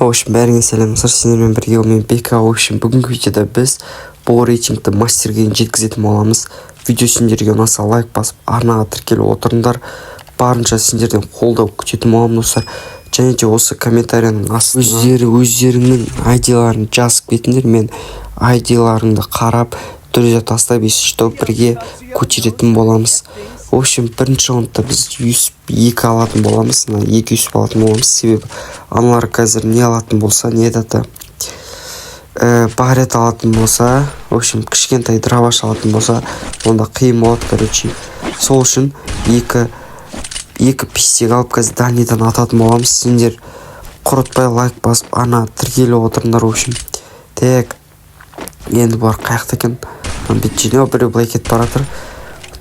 В общем, бәріңе сәлеметсіздер, сендермен бірге мен Бека. В общем, бүгінгі видеода біз бұл рейтингті мастерге жеткізетін боламыз. Видео сендерге ұнаса лайк басып, арнаға тіркеліп отырыңдар. Барынша сендерден қолдау күтетін боламын достар. Және де осы комментарияның астына өздеріңнің айдиларын жазып кетіңдер. Мен айдиларыңды қарап, түрде тастап естіп бірге көтеретін боламыз. В общем, бірінші раундта біз екі алатын боламыз, екі үсіп алатын боламыз. Себебі аналар қазір не алатын болса, не дата бағрет алатын болса, в общем, кішкентай дробаш алатын болса, онда қиын болады, короче. Сол үшін екі пистек алып қазір данидан ататын боламыз. Сендер құрытпай лайк басып, ана тіркеліп отырыңдар. В общем, так, енді бар қаяқты екен. Бетчіне біреу былай кетіп баратыр.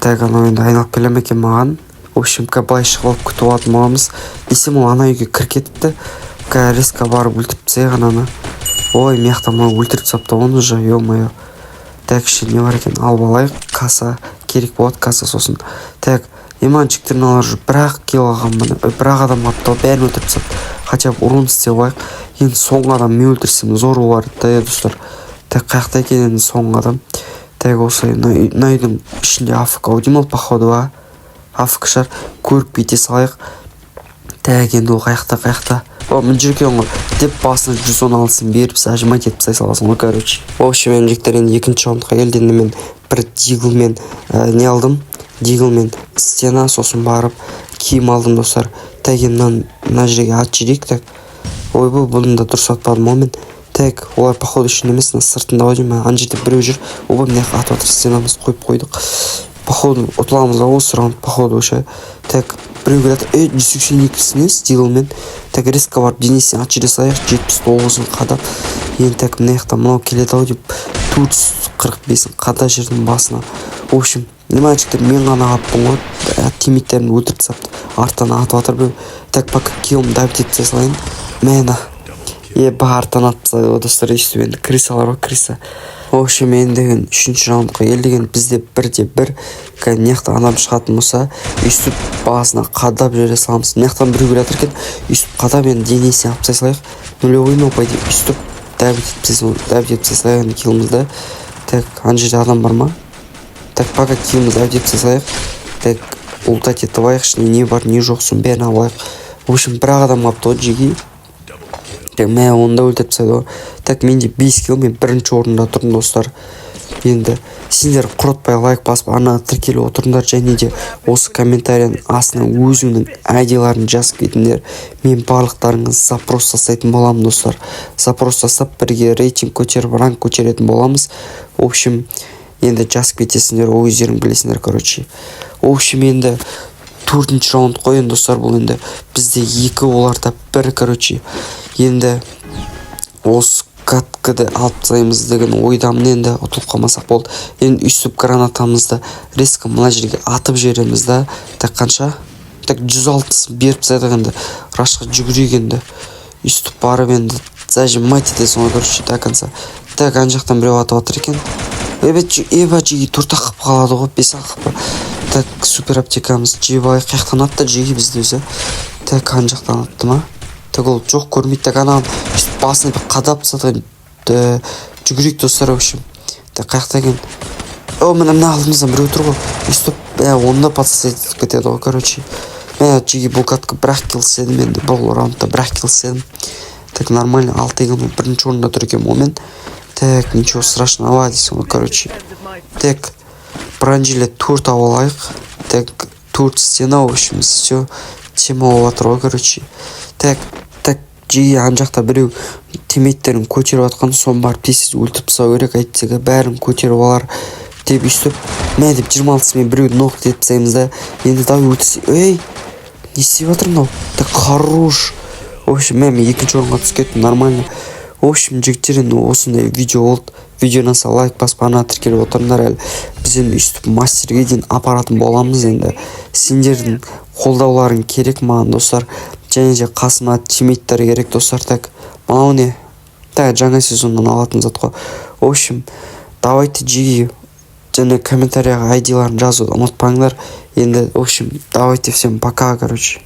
Так, ана енді айналып келем екен маған. В общем, былай шығып алып күтіп алатын боламыз. Десем ол ана үйге кір кетіпті. Резко барып өлтіріп тастайық ананы. Ой, мияқта мына өлтіріп тастапты оны же, ё-моё. Так, не бар екен, алып алайық. Касса керек болады, касса сосын. Так, еманчиктерін алар жүр. Бір-ақ кел алған міне. Бір-ақ адам қапты, бәрін өлтіріп тастапты. Хотя бы урон істеп алайық. Енді соңғы адам мен өлтірсем зор болар еді, достар. Так, қаяқта екен енді соңғы адам. Так, осы үйдің ішінде АФК аудимал, походу, АФК шар. Көріп бейте салайық. Так, енді ол қаяқта. Мін жүрген ғой, деп басына 116-сын беріп, сәжімайт етіп сай саласың ғой, короче. В общем, мен жектер енді екінші раундқа келді. Енді мен бір диглмен не алдым? Диглмен стена, сосын барып киім алдым, достар. Так, енді мына жерге ат жирек, так. Ойбай, бұны да дұрыс атпадым ол мен. Так, олар походу үшін емес, сыртында ойдым. Ана жерде біреу жүр. Ойбай, міне атып атыр, стенамызды қойып қойдық. Походу, ұтыламыз осы раунд, походу уже. Так, біреу келеді. 182-сіне стилмен. Так, резко барып денесіне ат жире салайық, 79-ын қадап. Енді так, мына яқта мынау келеді ау деп 445-ін қада жердің басына. В общем, немайчықтар мен ғана қаппын ғой. Тимиттерін өлтіріп тастапты. Арттан атып атыр біреу. Так, пока килым дабит етіп салайын. Мені артан атып салайын, достар, естіп енді. Крисалар ғой, криса. В общем, енді үшінші раундқа келдеген бізде бірде бір неқта адам шығатын болса, үстіп басына қадап жере саламыз. Неқтан біреу келатыр екен, үстіп қадап енді денесіне алып салайық. Нулевой нопай деп үстіп дәбит етіп салайық килымызды. Так, ана жерде адам бар ма? Так, пока килымызды дәбит етіп салайық. Так, ұлтат етіп алайық, ішіне не бар, не жоқсын, бәрін алайық. В общем, бір-ақ адам қапты жеги. Мә онда өлтіріп тастайды ғой. Так, менде 5 кило, мен бірінші орында тұрдым, достар. Енді сендер құрытпай лайк басып, ана тіркеліп отырыңдар. Және де осы комментарияның астына өзіңнің айдиларын жазып кетіңдер. Мен барлықтарыңыз запрос жасайтын боламын, достар. Запрос жасап бірге рейтинг көтеріп, ранг көтеретін боламыз. В общем, енді жазып кетесіңдер, өздерің білесіңдер, короче. В общем, енді төртінші раунд қойын, достар. Бұл енді бізде екі, оларда бір, короче. Енді осы каткіді алып тастаймыз деген ойдамын, енді ұтылып қалмасақ болды. Енді үстіп гранатамызды резко мына жерге атып жібереміз да. Так, қанша? Так, 106-сын беріп тастайдық енді. Рашқа жүгірейік енді. Үстіп барып енді зажимать етесің ғой, короче, до конца. Так, ана жақтан біреу атып атыр екен. Жеги 4-ақ қып қалады ғой, 5-ақ қып. Так, супер аптекамыз жеп алайық. Қаяқтан атты жеги бізді өзі. Так, ана жақтан атты ма? Так, ол жоқ көрмейді. Так, анаған басына бір қадап тастады. Жүгірейік, достар, в общем. Так, қаяқта екен. Мына алдымыздан біреу тұр ғой. Үстіп, онда пацасы етіп кетеді ғой, короче. Жеги бұл катқа бір-ақ келседім енді. Бұл раундта бір-ақ келседім. Так, нормально, 6 егін бірінші орында тұр екен момент. Так, ничего страшного дейсің ғой, короче. Так, бранжиле 4 алайық. Так, 4 стена, в общем, все. Тема олатыр ғой, короче. Так, жеги ана жақта біреу тимейттерін көтеріп атқан, сон барып тез өлтіріп тастау керек, әйтпесе бәрін көтеріп алар деп үстіп. Мә деп 26-сымен біреу ноқ деп тастаймыз да. Енді давай өтсе. Не істеп жатыр мынау? Так, хорош. В общем, мен екінші орынға түсіп кеттім, нормально. В общем, жігіттер, енді осындай видео болды. Видео ұнаса лайк басып, ана тіркеліп отырыңдар әлі. Біз енді үстіп мастерге дейін апаратын боламыз енді. Сендердің қолдауларың керек маған, достар. Және де қасыма тимейттер керек, достар. Так, мынау не? Так, жаңа сезоннан алатын зат қой. В общем, давайте жеги. Және комментарияға айдиларын жазуды ұмытпаңдар. Енді, в общем, давайте всем пока, короче.